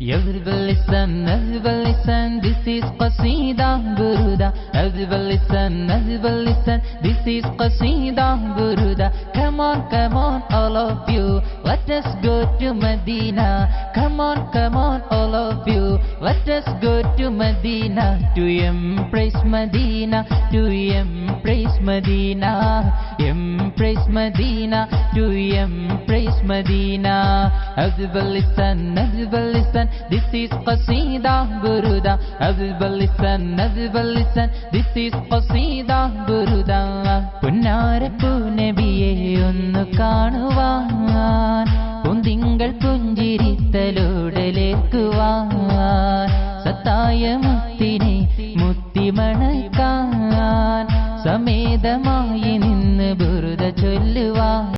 يذهب اللسان this is قصيدة برودة يذهب اللسان this is قصيدة برودة come on all of you let us go to Medina come on all of you let us go to Medina to embrace Medina to embrace Medina embrace Medina to embrace Medina يذهب اللسان this is قصيدة برودة يذهب اللسان this is قصيدة برودة പുന്നാരപ്പൂ നബിയെ ഒന്ന് കാണുവാൻ പൊന്തിങ്കൾ പുഞ്ചിരിത്തലോടലേൽക്കുവാൻ സത്തായ മുത്തിനെ മുത്തിമണക്കാൻ സമേതമായ